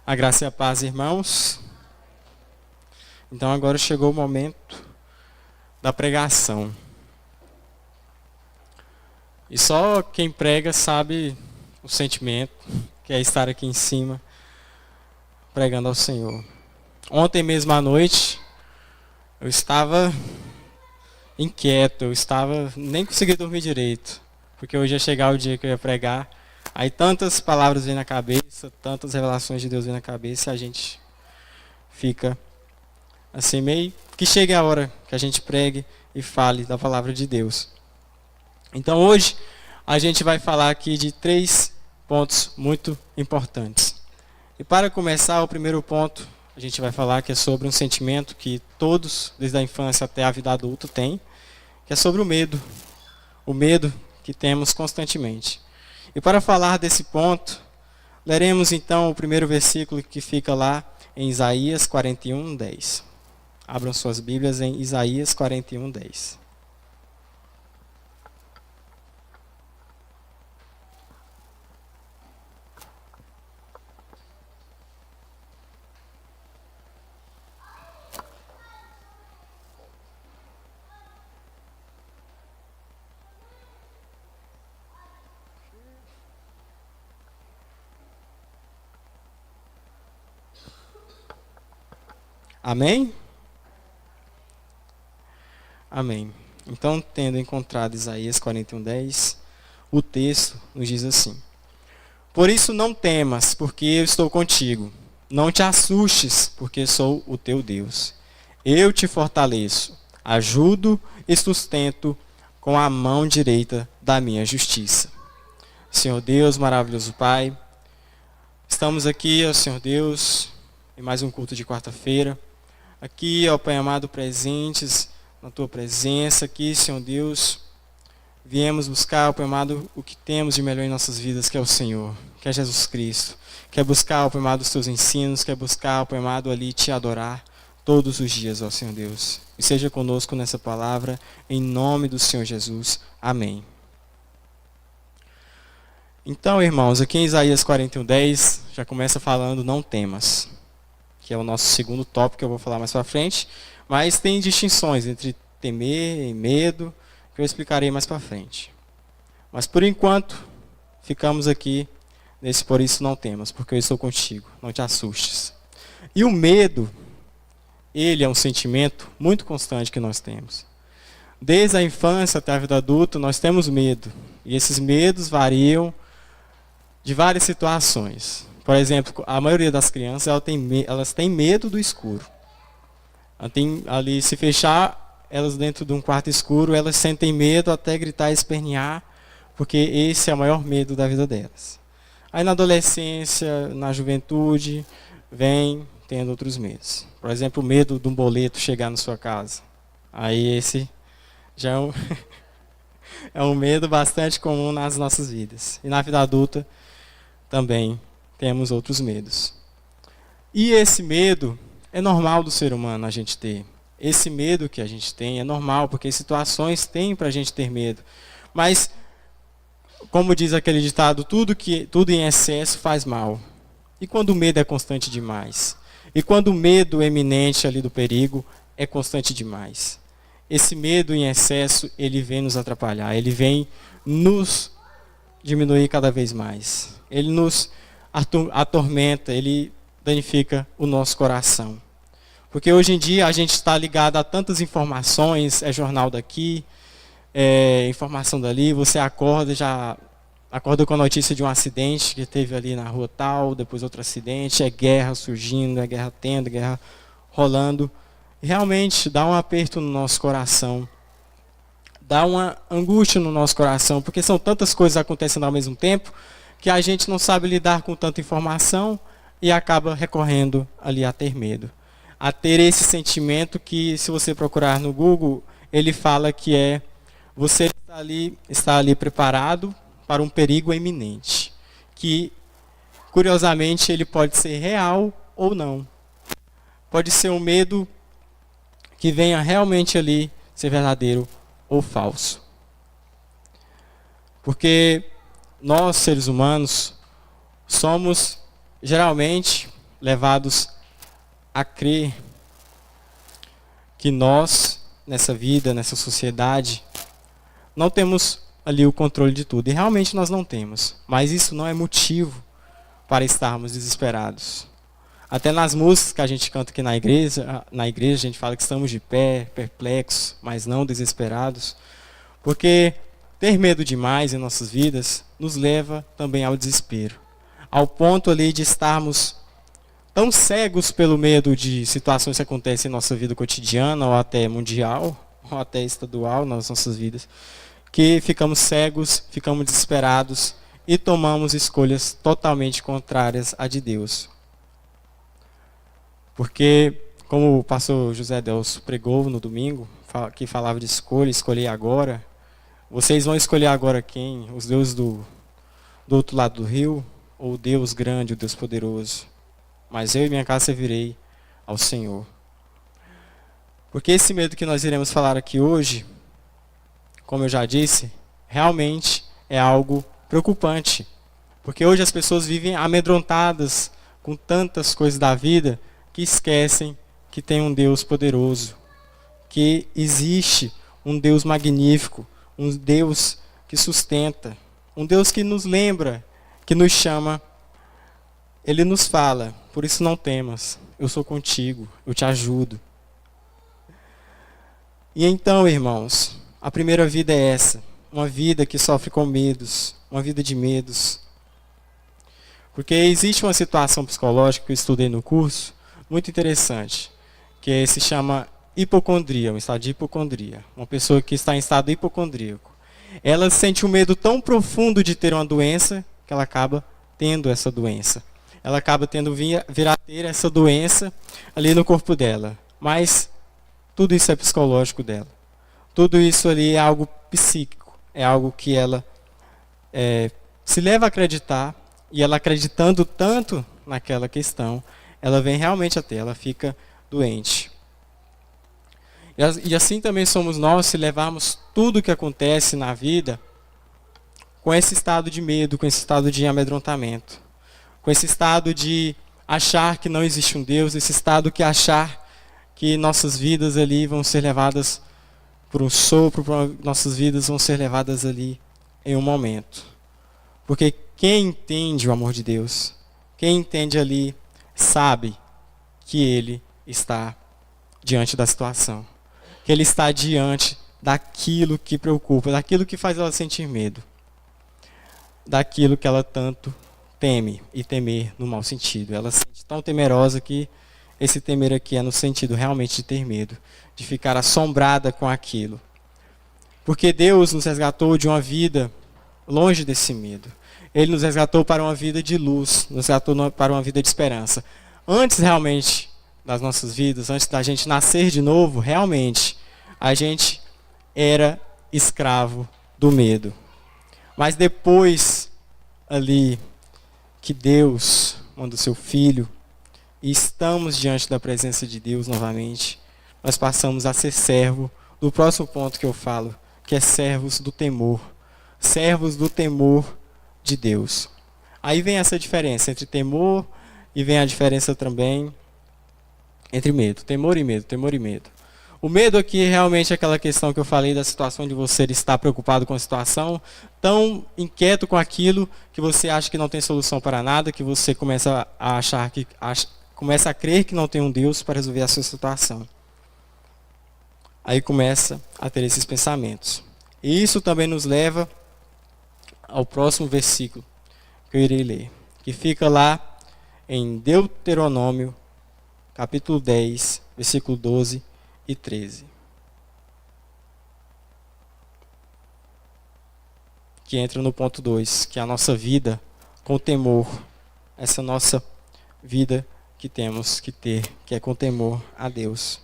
A graça e a paz, irmãos. Então agora chegou o momento da pregação. E só quem prega sabe o sentimento, que é estar aqui em cima, pregando ao Senhor. Ontem mesmo à noite, eu estava inquieto, nem consegui dormir direito, porque hoje ia chegar o dia que eu ia pregar. Aí tantas palavras vêm na cabeça, tantas revelações de Deus vêm na cabeça, e a gente fica assim meio que chegue a hora que a gente pregue e fale da palavra de Deus. Então hoje a gente vai falar aqui de 3 pontos muito importantes. E para começar, o primeiro ponto a gente vai falar que é sobre um sentimento que todos, desde a infância até a vida adulta, têm, que é sobre o medo que temos constantemente. E para falar desse ponto, leremos então o primeiro versículo que fica lá em Isaías 41:10. Abram suas Bíblias em Isaías 41:10. Amém? Amém. Então, tendo encontrado Isaías 41:10, o texto nos diz assim: Por isso não temas, porque eu estou contigo. Não te assustes, porque sou o teu Deus. Eu te fortaleço, ajudo e sustento com a mão direita da minha justiça. Senhor Deus, maravilhoso Pai, estamos aqui, ó Senhor Deus, em mais um culto de quarta-feira. Aqui, ó Pai amado, presentes na Tua presença. Aqui, Senhor Deus, viemos buscar, ó Pai amado, o que temos de melhor em nossas vidas, que é o Senhor, que é Jesus Cristo. Quer buscar, ó Pai amado, os Teus ensinos, quer buscar, ó Pai amado, ali Te adorar todos os dias, ó Senhor Deus. E seja conosco nessa palavra, em nome do Senhor Jesus. Amém. Então, irmãos, aqui em Isaías 41:10, já começa falando, não temas, que é o nosso segundo tópico que eu vou falar mais para frente, mas tem distinções entre temer e medo, que eu explicarei mais para frente. Mas por enquanto, ficamos aqui nesse por isso não temas, porque eu estou contigo, não te assustes. E o medo, ele é um sentimento muito constante que nós temos. Desde a infância até a vida adulta, nós temos medo, e esses medos variam de várias situações. Por exemplo, a maioria das crianças elas têm medo do escuro. Ali, se fechar elas dentro de um quarto escuro, elas sentem medo até gritar e espernear, porque esse é o maior medo da vida delas. Aí na adolescência, na juventude, vem tendo outros medos. Por exemplo, o medo de um boleto chegar na sua casa. Aí esse já é um medo bastante comum nas nossas vidas. E na vida adulta também temos outros medos. E esse medo é normal do ser humano a gente ter. Esse medo que a gente tem é normal, porque situações têm para a gente ter medo. Mas, como diz aquele ditado, tudo em excesso faz mal. E quando o medo é constante demais? E quando o medo eminente ali do perigo é constante demais? Esse medo em excesso, ele vem nos atrapalhar, ele vem nos diminuir cada vez mais. Ele nos atormenta, ele danifica o nosso coração. Porque hoje em dia a gente está ligado a tantas informações, é jornal daqui, é informação dali, você acorda com a notícia de um acidente que teve ali na rua tal, depois outro acidente, é guerra surgindo, é guerra tendo, guerra rolando. E realmente dá um aperto no nosso coração, dá uma angústia no nosso coração, porque são tantas coisas acontecendo ao mesmo tempo, que a gente não sabe lidar com tanta informação e acaba recorrendo ali a ter medo. A ter esse sentimento que, se você procurar no Google, ele fala que você está ali preparado para um perigo iminente. Que, curiosamente, ele pode ser real ou não. Pode ser um medo que venha realmente ali ser verdadeiro ou falso. Porque nós, seres humanos, somos geralmente levados a crer que nós, nessa vida, nessa sociedade, não temos ali o controle de tudo. E realmente nós não temos. Mas isso não é motivo para estarmos desesperados. Até nas músicas que a gente canta aqui na igreja a gente fala que estamos de pé, perplexos, mas não desesperados. Porque ter medo demais em nossas vidas nos leva também ao desespero. Ao ponto ali de estarmos tão cegos pelo medo de situações que acontecem em nossa vida cotidiana, ou até mundial, ou até estadual nas nossas vidas, que ficamos cegos, ficamos desesperados e tomamos escolhas totalmente contrárias à de Deus. Porque, como o pastor José Delso pregou no domingo, que falava de escolher agora, vocês vão escolher agora quem? Os deuses do outro lado do rio, ou o Deus grande, o Deus poderoso? Mas eu e minha casa servirei ao Senhor. Porque esse medo que nós iremos falar aqui hoje, como eu já disse, realmente é algo preocupante. Porque hoje as pessoas vivem amedrontadas com tantas coisas da vida que esquecem que tem um Deus poderoso, que existe um Deus magnífico, um Deus que sustenta, um Deus que nos lembra, que nos chama. Ele nos fala, por isso não temas, eu sou contigo, eu te ajudo. E então, irmãos, a primeira vida é essa, uma vida que sofre com medos, uma vida de medos. Porque existe uma situação psicológica que eu estudei no curso, muito interessante, que se chama hipocondria, um estado de hipocondria. Uma pessoa que está em estado hipocondríaco. Ela sente um medo tão profundo de ter uma doença, que ela acaba tendo essa doença. Ela acaba tendo vir a ter essa doença ali no corpo dela. Mas tudo isso é psicológico dela. Tudo isso ali é algo psíquico. É algo que ela se leva a acreditar. E ela acreditando tanto naquela questão, ela vem realmente a ter, ela fica doente. E assim também somos nós se levarmos tudo o que acontece na vida com esse estado de medo, com esse estado de amedrontamento. Com esse estado de achar que não existe um Deus, esse estado que achar que nossas vidas ali vão ser levadas por um sopro, nossas vidas vão ser levadas ali em um momento. Porque quem entende o amor de Deus, quem entende ali, sabe que Ele está diante da situação. Que Ele está diante daquilo que preocupa, daquilo que faz ela sentir medo. Daquilo que ela tanto teme, e temer no mau sentido. Ela se sente tão temerosa que esse temer aqui é no sentido realmente de ter medo, de ficar assombrada com aquilo. Porque Deus nos resgatou de uma vida longe desse medo. Ele nos resgatou para uma vida de luz, nos resgatou para uma vida de esperança. Antes realmente das nossas vidas, antes da gente nascer de novo, realmente, a gente era escravo do medo. Mas depois ali que Deus manda o seu Filho, e estamos diante da presença de Deus novamente, nós passamos a ser servo do próximo ponto que eu falo, que é servos do temor. Servos do temor de Deus. Aí vem essa diferença entre temor e vem a diferença também entre medo. Temor e medo, temor e medo. O medo aqui é realmente aquela questão que eu falei da situação de você estar preocupado com a situação, tão inquieto com aquilo que você acha que não tem solução para nada, que você começa a achar que começa a crer que não tem um Deus para resolver a sua situação. Aí começa a ter esses pensamentos. E isso também nos leva ao próximo versículo que eu irei ler, que fica lá em Deuteronômio, capítulo 10, versículo 12 e 13. Que entra no ponto 2, que é a nossa vida com temor, essa nossa vida que temos que ter, que é com temor a Deus.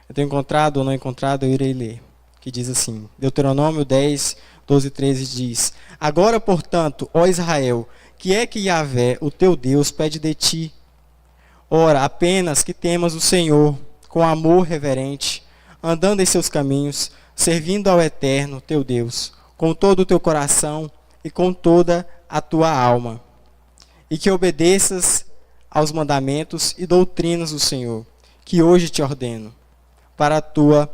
Eu tenho encontrado ou não encontrado, eu irei ler, que diz assim, Deuteronômio 10, 12 e 13 diz, agora, portanto, ó Israel, que é que Yahvé, o teu Deus, pede de ti? Ora, apenas que temas o Senhor, com amor reverente, andando em seus caminhos, servindo ao Eterno, teu Deus, com todo o teu coração e com toda a tua alma. E que obedeças aos mandamentos e doutrinas do Senhor, que hoje te ordeno, para a tua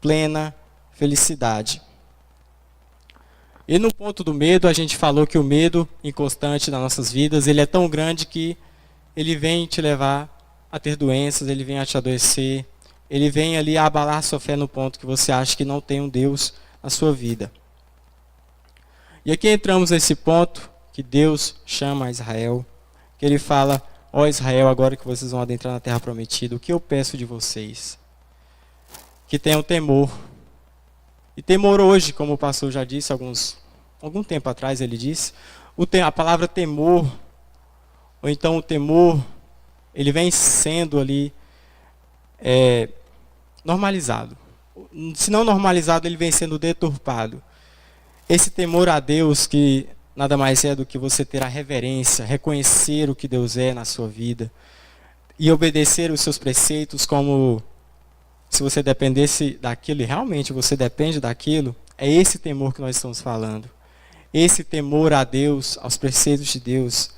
plena felicidade. E no ponto do medo, a gente falou que o medo inconstante nas nossas vidas, ele é tão grande que ele vem te levar a ter doenças, ele vem a te adoecer, ele vem ali a abalar a sua fé no ponto que você acha que não tem um Deus na sua vida. E aqui entramos nesse ponto que Deus chama a Israel, que ele fala: ó Israel, agora que vocês vão adentrar na terra prometida, o que eu peço de vocês? Que tenham temor. E temor hoje, como o pastor já disse algum tempo atrás, ele disse, a palavra temor, ou então o temor, ele vem sendo ali normalizado. Se não normalizado, ele vem sendo deturpado. Esse temor a Deus, que nada mais é do que você ter a reverência, reconhecer o que Deus é na sua vida e obedecer os seus preceitos como se você dependesse daquilo, e realmente você depende daquilo, é esse temor que nós estamos falando. Esse temor a Deus, aos preceitos de Deus,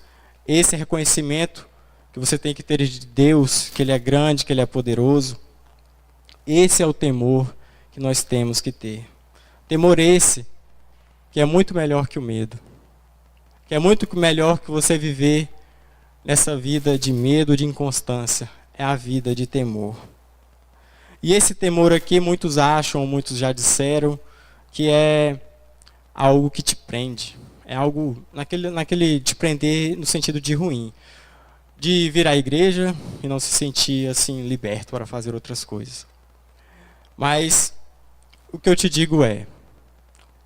esse reconhecimento que você tem que ter de Deus, que Ele é grande, que Ele é poderoso, esse é o temor que nós temos que ter. Temor esse, que é muito melhor que o medo. Que é muito melhor que você viver nessa vida de medo, de inconstância. É a vida de temor. E esse temor aqui, muitos acham, muitos já disseram, que é algo que te prende. É algo naquele te prender no sentido de ruim. De vir à igreja e não se sentir assim liberto para fazer outras coisas. Mas o que eu te digo é,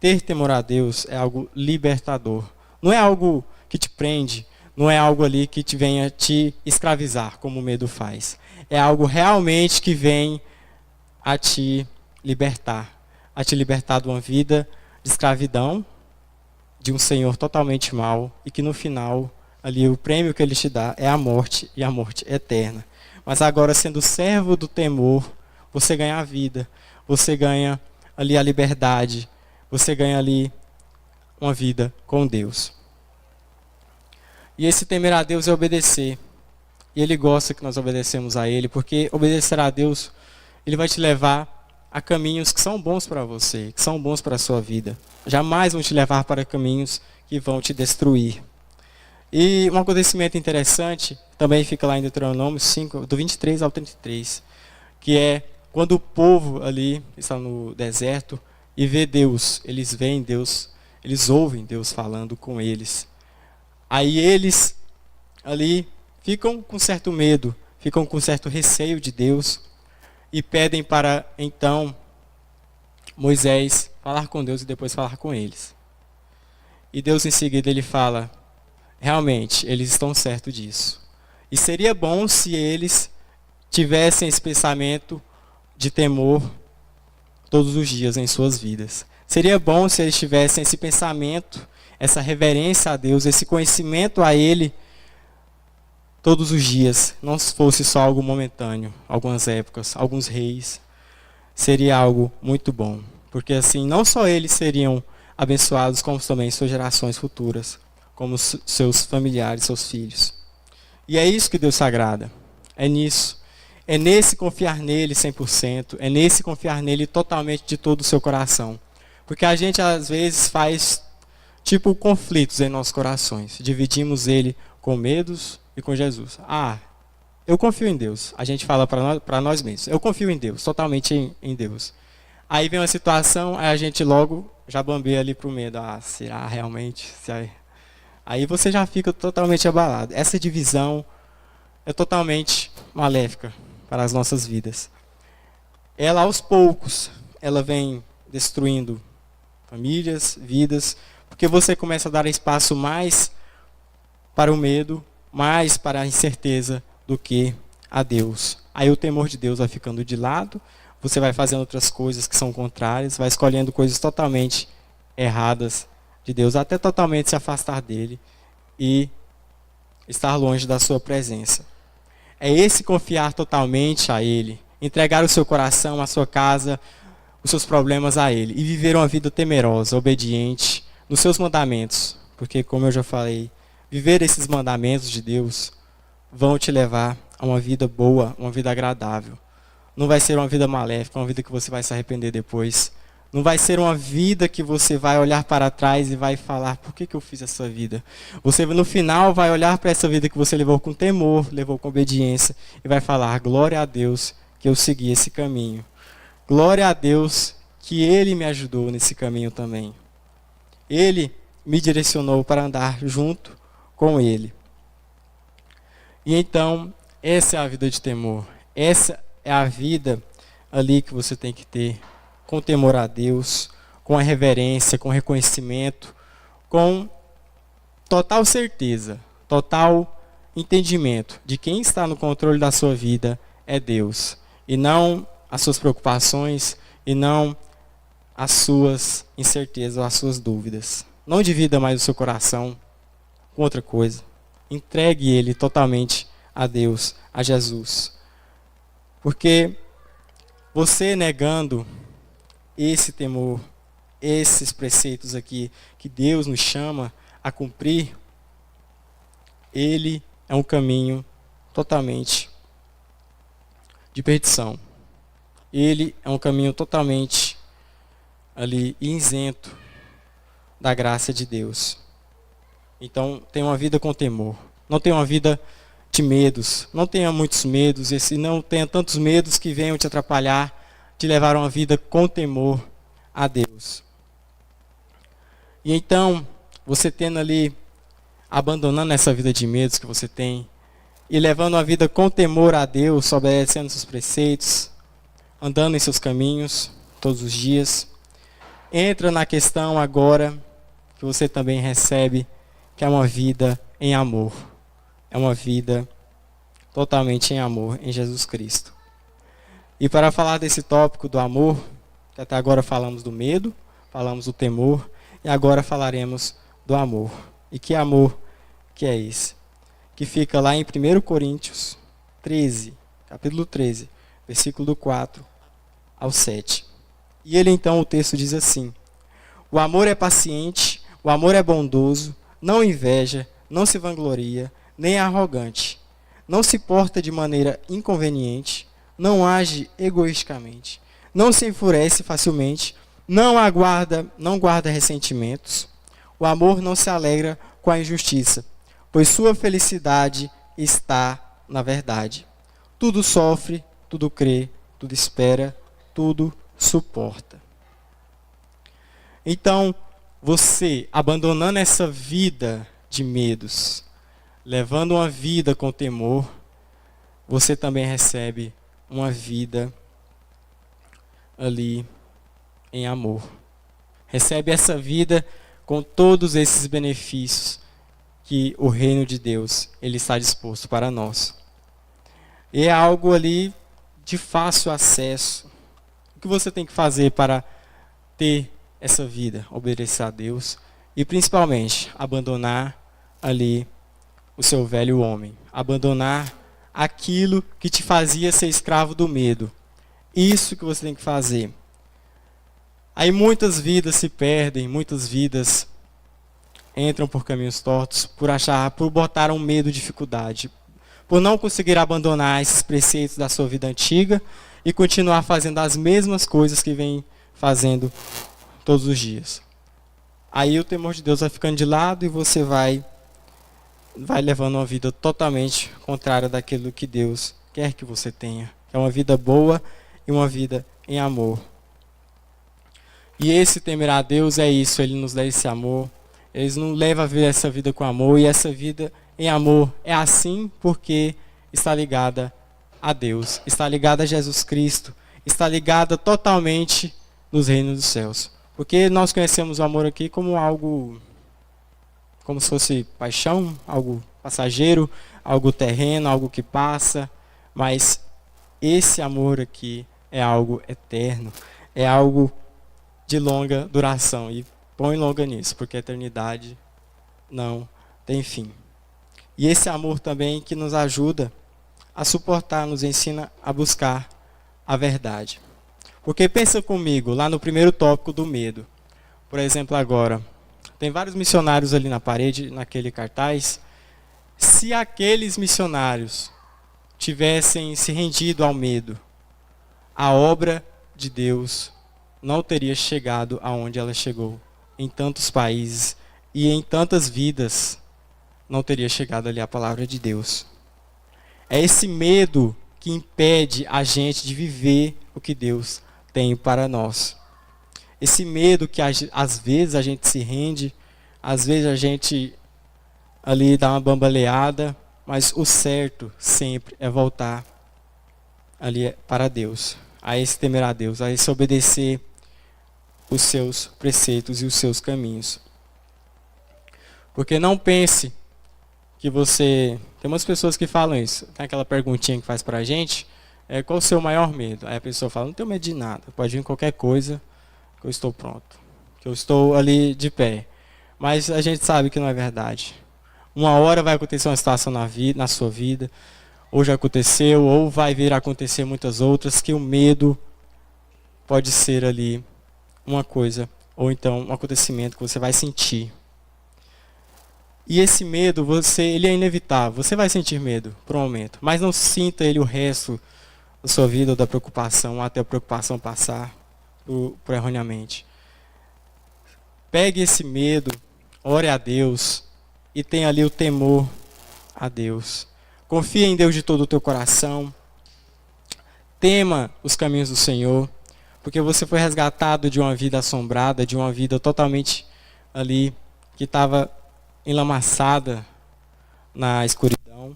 ter temor a Deus é algo libertador. Não é algo que te prende, não é algo ali que te venha te escravizar, como o medo faz. É algo realmente que vem a te libertar de uma vida de escravidão, de um Senhor totalmente mau, e que no final, ali o prêmio que Ele te dá é a morte, e a morte eterna. Mas agora, sendo servo do temor, você ganha a vida, você ganha ali a liberdade, você ganha ali uma vida com Deus. E esse temer a Deus é obedecer. E Ele gosta que nós obedecemos a Ele, porque obedecer a Deus, Ele vai te levar a caminhos que são bons para você, que são bons para a sua vida. Jamais vão te levar para caminhos que vão te destruir. E um acontecimento interessante, também fica lá em Deuteronômio 5, do 23 ao 33, que é quando o povo ali está no deserto e vê Deus, eles veem Deus, eles ouvem Deus falando com eles. Aí eles ali ficam com certo medo, ficam com certo receio de Deus e pedem para então Moisés falar com Deus e depois falar com eles. E Deus em seguida ele fala: realmente, eles estão certos disso. E seria bom se eles tivessem esse pensamento de temor todos os dias em suas vidas. Seria bom se eles tivessem esse pensamento, essa reverência a Deus, esse conhecimento a Ele todos os dias. Não fosse só algo momentâneo, algumas épocas, alguns reis. Seria algo muito bom. Porque assim, não só eles seriam abençoados, como também suas gerações futuras, como seus familiares, seus filhos. E é isso que Deus se agrada. É nisso. É nesse confiar nele 100%. É nesse confiar nele totalmente de todo o seu coração. Porque a gente às vezes faz tipo conflitos em nossos corações. Dividimos ele com medos e com Jesus. Eu confio em Deus. A gente fala para nós mesmos. Eu confio em Deus, totalmente em Deus. Aí vem uma situação, aí a gente logo já bambeia ali para o medo. Será realmente? Aí você já fica totalmente abalado. Essa divisão é totalmente maléfica para as nossas vidas. Ela, aos poucos, ela vem destruindo famílias, vidas, porque você começa a dar espaço mais para o medo, mais para a incerteza do que a Deus. Aí o temor de Deus vai ficando de lado, você vai fazendo outras coisas que são contrárias, vai escolhendo coisas totalmente erradas de Deus, até totalmente se afastar dele e estar longe da sua presença. É esse confiar totalmente a Ele, entregar o seu coração, a sua casa, os seus problemas a Ele e viver uma vida temerosa, obediente nos seus mandamentos. Porque, como eu já falei, viver esses mandamentos de Deus vão te levar a uma vida boa, uma vida agradável. Não vai ser uma vida maléfica, uma vida que você vai se arrepender depois. Não vai ser uma vida que você vai olhar para trás e vai falar, por que eu fiz essa vida? Você no final vai olhar para essa vida que você levou com temor, levou com obediência, e vai falar, glória a Deus que eu segui esse caminho. Glória a Deus que Ele me ajudou nesse caminho também. Ele me direcionou para andar junto com Ele. E então, essa é a vida de temor. Essa é a vida ali que você tem que ter, com temor a Deus, com a reverência, com reconhecimento, com total certeza, total entendimento de quem está no controle da sua vida é Deus, e não as suas preocupações, e não as suas incertezas ou as suas dúvidas. Não divida mais o seu coração com outra coisa. Entregue ele totalmente a Deus, a Jesus. Porque você negando esse temor, esses preceitos aqui que Deus nos chama a cumprir, ele é um caminho totalmente de perdição. Ele é um caminho totalmente ali isento da graça de Deus. Então, tenha uma vida com temor. Não tenha uma vida de medos. Não tenha muitos medos. E não tenha tantos medos que venham te atrapalhar, te levar a uma vida com temor a Deus. E então, você tendo ali, abandonando essa vida de medos que você tem, e levando uma vida com temor a Deus, obedecendo seus preceitos, andando em seus caminhos todos os dias, entra na questão agora que você também recebe, que é uma vida em amor. É uma vida totalmente em amor em Jesus Cristo. E para falar desse tópico do amor, que até agora falamos do medo, falamos do temor, e agora falaremos do amor. E que amor que é esse? Que fica lá em 1 Coríntios 13, capítulo 13, versículo do 4 ao 7. E ele então, o texto diz assim: o amor é paciente, o amor é bondoso, não inveja, não se vangloria, nem é arrogante, não se porta de maneira inconveniente, não age egoisticamente, não se enfurece facilmente, não guarda ressentimentos. O amor não se alegra com a injustiça, pois sua felicidade está na verdade. Tudo sofre, tudo crê, tudo espera, tudo suporta. Então, você abandonando essa vida de medos, levando uma vida com temor, você também recebe uma vida ali em amor. Recebe essa vida com todos esses benefícios que o reino de Deus ele está disposto para nós. E é algo ali de fácil acesso. O que você tem que fazer para ter essa vida? Obedecer a Deus e principalmente abandonar ali o seu velho homem. Abandonar aquilo que te fazia ser escravo do medo. Isso que você tem que fazer. Aí muitas vidas se perdem, muitas vidas entram por caminhos tortos, por botar um medo, dificuldade, por não conseguir abandonar esses preceitos da sua vida antiga e continuar fazendo as mesmas coisas que vem fazendo todos os dias. Aí o temor de Deus vai ficando de lado e você vai levando uma vida totalmente contrária daquilo que Deus quer que você tenha. É uma vida boa e uma vida em amor. E esse temer a Deus é isso, Ele nos dá esse amor. Ele nos leva a ver essa vida com amor, e essa vida em amor é assim porque está ligada a Deus, está ligada a Jesus Cristo, está ligada totalmente nos reinos dos céus. Porque nós conhecemos o amor aqui como algo, como se fosse paixão, algo passageiro, algo terreno, algo que passa, mas esse amor aqui é algo eterno, é algo de longa duração, e põe longa nisso, porque a eternidade não tem fim. E esse amor também que nos ajuda a suportar, nos ensina a buscar a verdade. Porque pensa comigo, lá no primeiro tópico do medo, por exemplo agora, tem vários missionários ali na parede, naquele cartaz, Se aqueles missionários tivessem se rendido ao medo, a obra de Deus não teria chegado aonde ela chegou. Em tantos países e em tantas vidas, não teria chegado ali a palavra de Deus. É esse medo que impede a gente de viver o que Deus tem para nós. Esse medo que às vezes a gente se rende, às vezes a gente ali dá uma bambaleada, mas o certo sempre é voltar ali para Deus, a esse temer a Deus, a esse obedecer os seus preceitos e os seus caminhos. Porque não pense que você... Tem umas pessoas que falam isso. Tem aquela perguntinha que faz pra gente, qual o seu maior medo? Aí a pessoa fala, não tenho medo de nada, pode vir qualquer coisa, que eu estou pronto, que eu estou ali de pé. Mas a gente sabe que não é verdade. Uma hora vai acontecer uma situação na sua vida, ou já aconteceu, ou vai vir a acontecer muitas outras, que o medo pode ser ali uma coisa, ou então um acontecimento que você vai sentir. E esse medo, ele é inevitável. Você vai sentir medo por um momento, mas não sinta ele o resto da sua vida ou da preocupação, até a preocupação passar por erroneamente. Pegue esse medo, ore a Deus e tenha ali o temor a Deus. Confie em Deus de todo o teu coração. Tema os caminhos do Senhor, porque você foi resgatado de uma vida assombrada, de uma vida totalmente ali que estava enlamaçada na escuridão,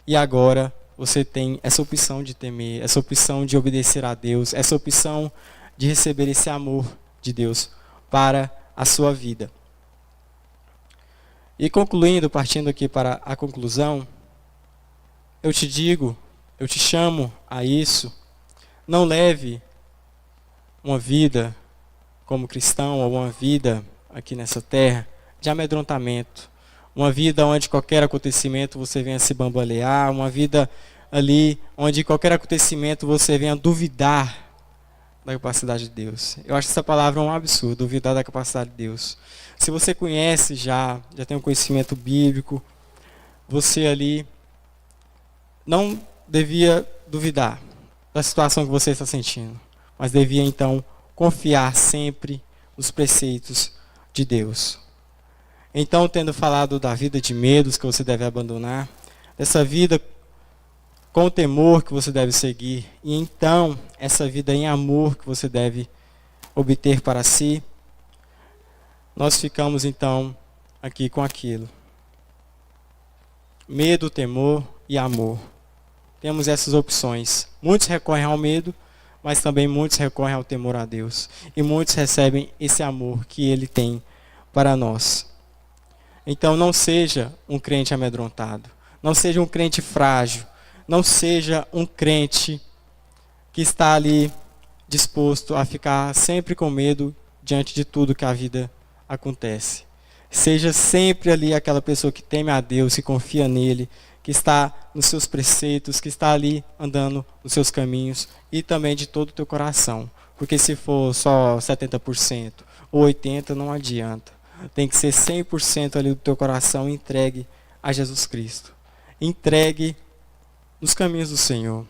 e agora você tem essa opção de temer, essa opção de obedecer a Deus, essa opção de receber esse amor de Deus para a sua vida. E concluindo, partindo aqui para a conclusão, eu te digo, eu te chamo a isso, não leve uma vida como cristão, ou uma vida aqui nessa terra, de amedrontamento, uma vida onde qualquer acontecimento você venha se bambalear, uma vida ali onde qualquer acontecimento você venha duvidar da capacidade de Deus. Eu acho essa palavra um absurdo, duvidar da capacidade de Deus. Se você conhece já tem um conhecimento bíblico, você ali não devia duvidar da situação que você está sentindo, mas devia então confiar sempre nos preceitos de Deus. Então, tendo falado da vida de medos que você deve abandonar, dessa vida com temor que você deve seguir, e então essa vida em amor que você deve obter para si, nós ficamos então aqui com aquilo. Medo, temor e amor. Temos essas opções. Muitos recorrem ao medo, mas também muitos recorrem ao temor a Deus. E muitos recebem esse amor que Ele tem para nós. Então não seja um crente amedrontado. Não seja um crente frágil. Não seja um crente que está ali disposto a ficar sempre com medo diante de tudo que a vida acontece. Seja sempre ali aquela pessoa que teme a Deus, que confia nele, que está nos seus preceitos, que está ali andando nos seus caminhos, e também de todo o teu coração. Porque se for só 70% ou 80%, não adianta. Tem que ser 100% ali do teu coração entregue a Jesus Cristo. Entregue nos caminhos do Senhor.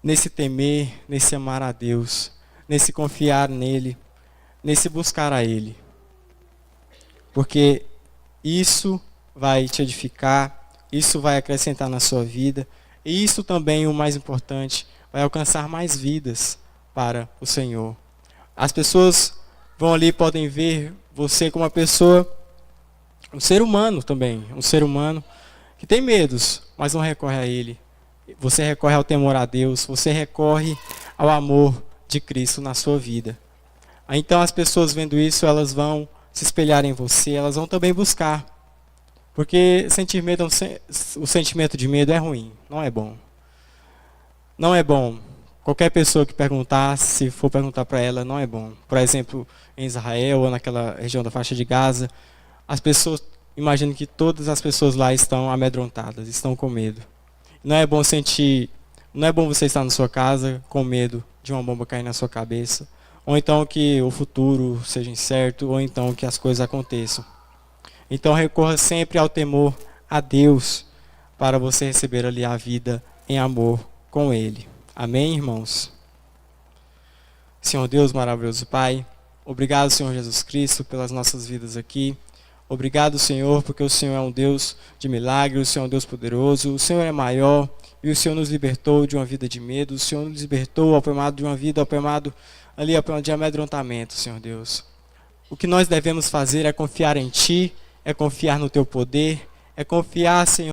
Nesse temer, nesse amar a Deus, nesse confiar nele, nesse buscar a Ele. Porque isso vai te edificar, isso vai acrescentar na sua vida, e isso também, o mais importante, vai alcançar mais vidas para o Senhor. As pessoas vão ali, podem ver você como uma pessoa, um ser humano também, um ser humano que tem medos, mas não recorre a Ele. Você recorre ao temor a Deus, você recorre ao amor de Cristo na sua vida. Então as pessoas vendo isso, elas vão se espelhar em você, elas vão também buscar. Porque sentir medo, o sentimento de medo é ruim, não é bom. Não é bom. Qualquer pessoa que perguntar, se for perguntar para ela, não é bom. Por exemplo, em Israel ou naquela região da faixa de Gaza, as pessoas, imagino que todas as pessoas lá estão amedrontadas, estão com medo. Não é bom você estar na sua casa com medo de uma bomba cair na sua cabeça, ou então que o futuro seja incerto, ou então que as coisas aconteçam. Então recorra sempre ao temor a Deus, para você receber ali a vida em amor com Ele. Amém, irmãos? Senhor Deus maravilhoso Pai, obrigado, Senhor Jesus Cristo, pelas nossas vidas aqui. Obrigado, Senhor, porque o Senhor é um Deus de milagre, o Senhor é um Deus poderoso, o Senhor é maior e o Senhor nos libertou de uma vida de medo, o Senhor nos libertou, algemado de uma vida, algemado ali, de amedrontamento, Senhor Deus. O que nós devemos fazer é confiar em Ti, é confiar no Teu poder, é confiar, Senhor,